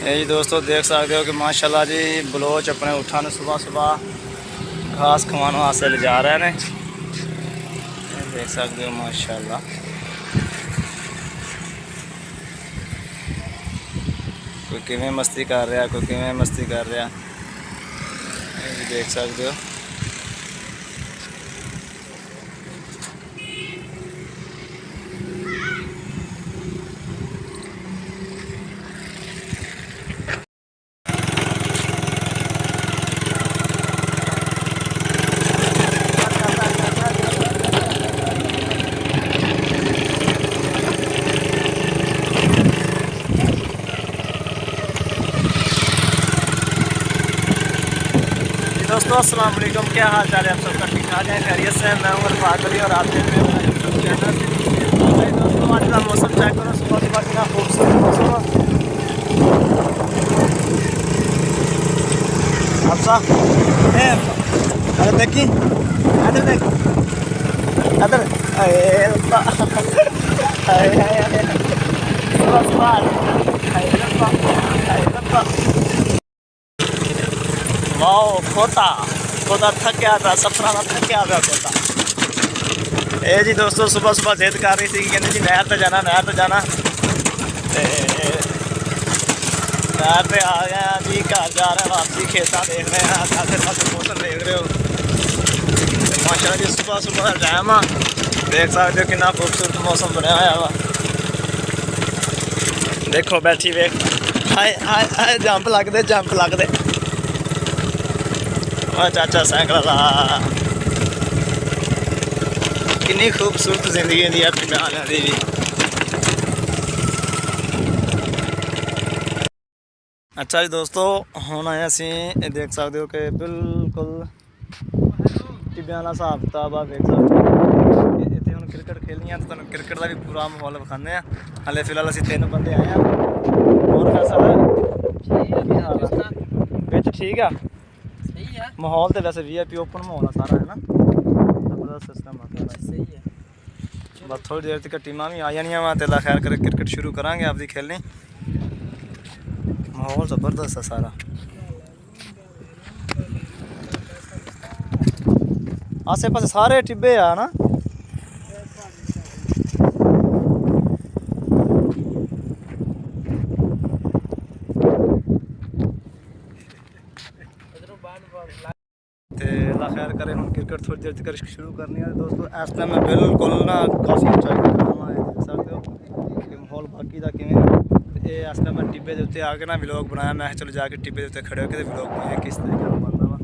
ये जी दोस्तों देख सकते हो कि माशाल्लाह जी बलोच अपने उठा ने सुबह सुबह घास खवाने वास्ते ले जा रहे हैं। देख सकते हो माशाल्लाह कोई किवें मस्ती कर रहा, कोई किवें मस्ती कर रहा, देख सकते हो। दोस्तों अस्सलाम वालेकुम, क्या हाल चाल है आप सबका? ठीक ठाक है, खैरियत से? मैं उमर फाकली और आप देख रहे हैं यूट्यूब चैनल। दोस्तों आज का मौसम चेक करो, सुबह सुबह कितना खूबसूरत मौसम है। अरे देखी अरे देख अदर वाओ खोता खोता थक गया था, सफरा में थक गया था खोता। ये जी दोस्तों सुबह सुबह जिद कर रही थी कि कहते जी नहर पे जाना, नहर पे जाना। नहर पे आ गए हैं जी, घर जा रहे हैं वापसी, खेता देख रहे हैं, आसे पासे मौसम देख रहे हो। माशाल्लाह जी सुबह सुबह टाइम आ, देख सकते हो कितना खूबसूरत मौसम बनया हुआ वा। देखो बैठी वेख, हाय हाय हाय जंप लगते जंप लगते। चाचा सैकल कितनी खूबसूरत जिंदगी दी है पिंडां दी भी। अच्छा जी दोस्तों हुण आए असीं, देख सकते हो कि बिल्कुल टिब्बियां वाला हिसाब किताब आ। देख सकते हो इत्थे हुण क्रिकेट खेलनी है, तो तुहानूं क्रिकेट का भी पूरा माहौल विखाने आ। हाले फिलहाल असीं 3 बंदे आए हैं। और बिच ठीक आ माहौल तो वैसे VIP ओपन माहौल है सारा, है ना, जबरदस्त सिस्टम है, सही है। बस थोड़ी देर तक टीमां भी आ जानियां वा, ते खैर कर क्रिकेट शुरू करांगे आपकी खेलनी। माहौल जबरदस्त है सारा, आसे पासे सारे टिब्बे आ ना। खैर करें हम क्रिकेट थोड़ी देर तक शुरू करनी है। दोस्तों इस टाइम मैं बिल्कुल ना काफ़ी इंजॉय कर रहा हूँ, देख सकते हो कि माहौल बाकी का किमें। इस टाइम मैं टिब्बे के उत्ते आके ना व्लॉग बनाया, मैं चलो जाके टिब्बे के उत्ते खड़े होकर व्लॉग बनाया किस तरीके का बनता वा।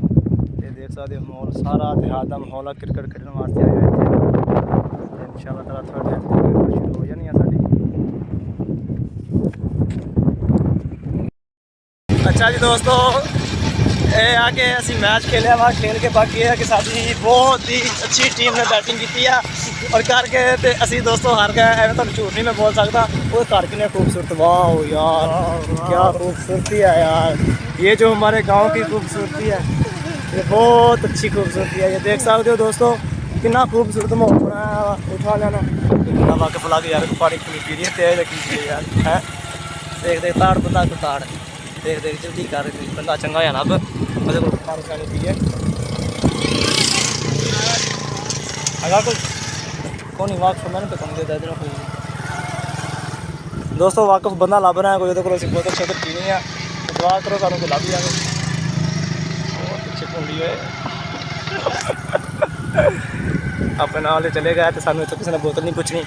ये देख सकते हो माहौल सारा देहात का माहौल है, क्रिकेट खेलने वास्ते आए हुए इतने। इंशाअल्लाह ताला थोड़ी देर तक क्रिकेट शुरू हो जानी है साड़ी। अच्छा जी दोस्तों ये आके असी मैच खेलिया वा, खेल के बाकी है कि साडी बहुत ही अच्छी टीम ने बैटिंग की है और करके ते असी दोस्तों हार गए। एवं तो झूठ नहीं मैं बोल सकता, वो घर कितने खूबसूरत, वाह यार क्या खूबसूरती है यार। ये जो हमारे गांव की खूबसूरती है, ये बहुत अच्छी खूबसूरती है। ये देख सकते हो दोस्तों कितना खूबसूरत माहौल बनाया, उठा लेना कितना वाकफ लग यार। पानी खुली पी रही है तेज लगी यार, है देख देख ताड़ बंदा को ताड़ देख देख जल्दी कर, बंदा चंगा है ना। अब मतलब को पानी शानी पिए अगर कोई नहीं वाकफ मैंने तो कम दे देना कोई दोस्तों, वाकफ बंदा लभ रहा है कोई, को बोतल शोतल पीनी है, दुआ करो सानू को लभ जाए। पिछे भूली हुए अपने नाल चले गए तो सानू इतने किसी ने बोतल नहीं पूछनी।